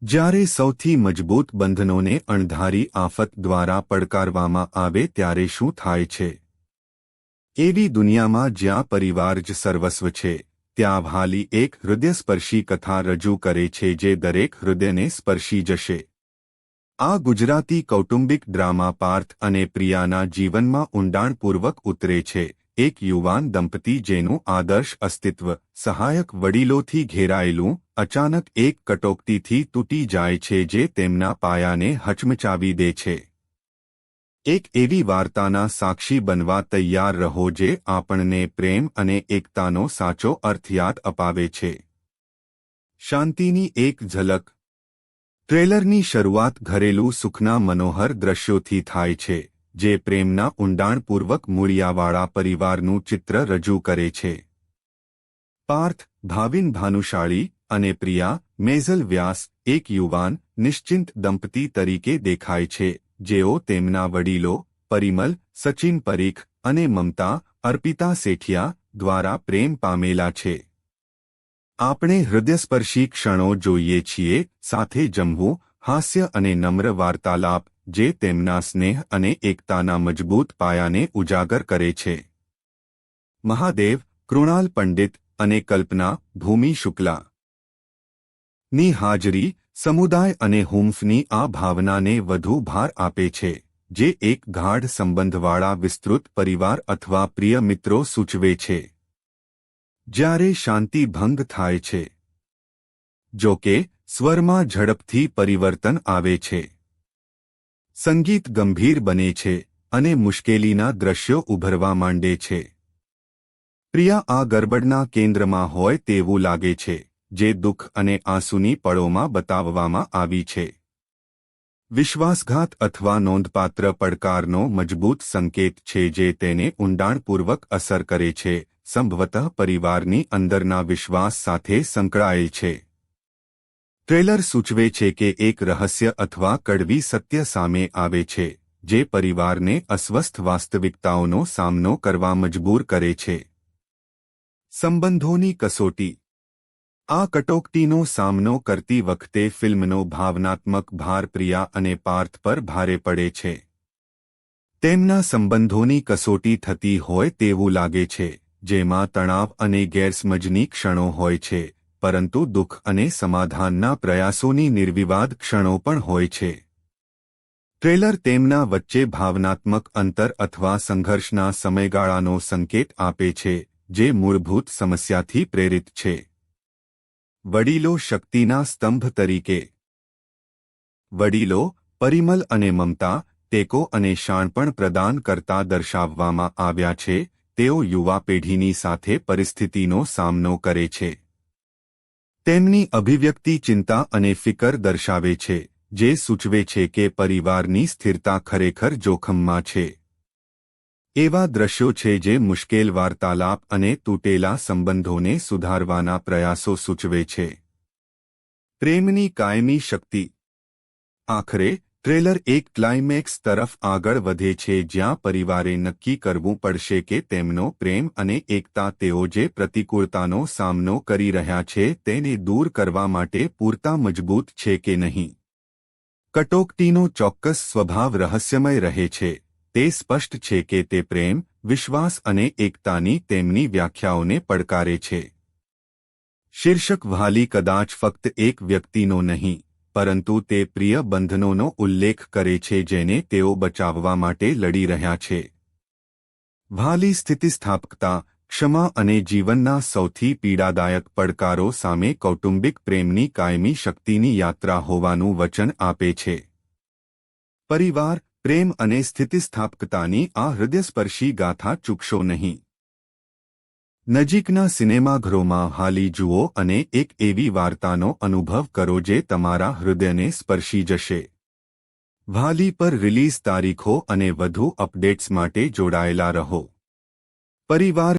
જ્યારે સૌથી મજબૂત બંધનોને અણધારી આફત દ્વારા પડકારવામાં આવે ત્યારે શું થાય છે? એવી દુનિયામાં જ્યાં પરિવાર જ સર્વસ્વ છે, ત્યાં વહાલી એક હૃદયસ્પર્શી કથા રજૂ કરે છે જે દરેક હૃદયને સ્પર્શી જશે. આ ગુજરાતી કૌટુંબિક ડ્રામા પાર્થ અને પ્રિયાના જીવનમાં ઊંડાણપૂર્વક ઉતરે છે. એક યુવાન દંપતી જેનું આદર્શ અસ્તિત્વ સહાયક વડીલોથી ઘેરાયેલું અચાનક એક કટોકટીથી તૂટી જાય છે જે તેમના પાયાને હચમચાવી દે છે. એક એવી વાર્તાના સાક્ષી બનવા તૈયાર રહો જે આપણને પ્રેમ અને એકતાનો સાચો અર્થ યાદ અપાવે છે. શાંતિની એક ઝલક. ટ્રેલરની શરૂઆત ઘરેલું સુખના મનોહર દ્રશ્યોથી થાય છે, જે પ્રેમના ઊંડાણપૂર્વક મૂળિયાવાળા પરિવારનું ચિત્ર રજૂ કરે છે. પાર્થ, ભાવિન ભાનુશાળી, અને પ્રિયા, મેઝલ વ્યાસ, એક યુવાન, નિશ્ચિંત દંપતી તરીકે દેખાય છે, જેઓ તેમના વડીલો, પરિમલ, સચિન પરીખ, અને મમતા, અર્પિતા સેઠિયા, દ્વારા પ્રેમ પામેલા છે. આપણે હૃદયસ્પર્શી ક્ષણો જોઈએ છીએ, સાથે જમવું, હાસ્ય અને નમ્ર વાર્તાલાપ, જે તેમના સ્નેહ અને એકતાના મજબૂત પાયાને ઉજાગર કરે છે. મહાદેવ, કૃણાલ પંડિત, અને કલ્પના, ભૂમિ શુક્લા ની હાજરી સમુદાય અને હુંફની આ ભાવનાને વધુ ભાર આપે છે, જે એક ગાઢ સંબંધવાળા વિસ્તૃત પરિવાર અથવા પ્રિય મિત્રો સૂચવે છે. જ્યારે શાંતિ ભંગ થાય છે. જો કે, સ્વરમાં ઝડપથી પરિવર્તન આવે છે. સંગીત ગંભીર બને છે, અને મુશ્કેલીના દ્રશ્યો ઉભરવા માંડે છે. પ્રિયા આ ગરબડના કેન્દ્રમાં હોય તેવું લાગે છે, જે દુઃખ અને આંસુની પળોમાં બતાવવામાં આવી છે. વિશ્વાસઘાત અથવા નોંધપાત્ર પડકારનો મજબૂત સંકેત છે જે તેને ઊંડાણપૂર્વક અસર કરે છે, સંભવતઃ પરિવારની અંદરના વિશ્વાસ સાથે સંકળાયેલ છે. ટ્રેલર સૂચવે છે કે એક રહસ્ય અથવા કડવી સત્ય સામે આવે છે, જે પરિવારને અસ્વસ્થ વાસ્તવિકતાઓનો સામનો કરવા મજબૂર કરે છે. સંબંધોની કસોટી. આ કટોકટીનો સામનો કરતી વખતે ફિલ્મનો ભાવનાત્મક ભાર પ્રિયા અને પાર્થ પર ભારે પડે છે. તેમના સંબંધોની કસોટી થતી હોય તેવું લાગે છે, જેમાં તણાવ અને ગેરસમજની ક્ષણો હોય છે, પરંતુ દુઃખ અને સમાધાનના પ્રયાસોની નિર્વિવાદ ક્ષણો પણ હોય છે. ટ્રેલર તેમના વચ્ચે ભાવનાત્મક અંતર અથવા સંઘર્ષના સમયગાળાનો સંકેત આપે છે, જે મૂળભૂત સમસ્યાથી પ્રેરિત છે. વડીલો શક્તિના સ્તંભ તરીકે. વડીલો, પરિમલ અને મમતા, ટેકો અને શાણપણ પ્રદાન કરતા દર્શાવવામાં આવ્યા છે. તેઓ યુવા પેઢીની સાથે પરિસ્થિતિનો સામનો કરે છે. તેમની અભિવ્યક્તિ ચિંતા અને ફિકર દર્શાવે છે, જે સૂચવે છે કે પરિવારની સ્થિરતા ખરેખર જોખમમાં છે. એવા દ્રશ્યો છે જે મુશ્કેલ વાર્તાલાપ અને તૂટેલા સંબંધોને સુધારવાના પ્રયાસો સૂચવે છે. પ્રેમની કાયમી શક્તિ. આખરે, ટ્રેલર એક ક્લાઇમેક્સ તરફ આગળ વધે છે જ્યાં પરિવારે નક્કી કરવું પડશે કે તેમનો પ્રેમ અને એકતા તેઓ જે પ્રતિકૂળતાનો સામનો કરી રહ્યા છે તેને દૂર કરવા માટે પૂરતા મજબૂત છે કે નહીં. કટોકટીનો ચોક્કસ સ્વભાવ રહસ્યમય રહે છે. તે સ્પષ્ટ છે કે તે પ્રેમ, વિશ્વાસ અને એકતાની તેમની વ્યાખ્યાઓને પડકારે છે. શીર્ષક વહાલી કદાચ ફક્ત એક વ્યક્તિનો નહીં, પરંતુ તે પ્રિય બંધનોનો ઉલ્લેખ કરે છે જેને તેઓ બચાવવા માટે લડી રહ્યા છે. વહાલી સ્થિતિસ્થાપકતા, ક્ષમા અને જીવનના સૌથી પીડાદાયક પડકારો સામે કૌટુંબિક પ્રેમની કાયમી શક્તિની યાત્રા હોવાનું વચન આપે છે. પરિવાર, પ્રેમ અને સ્થિતિસ્થાપકતાની આ હૃદયસ્પર્શી ગાથા ચૂકશો નહીં. નજીકના સિનેમાઘરોમાં હાલી જુઓ અને એક એવી વાર્તાનો અનુભવ કરો જે તમારા હૃદયને સ્પર્શી જશે. વહાલી પર રિલીઝ તારીખો અને વધુ અપડેટ્સ માટે જોડાયેલા રહો. પરિવાર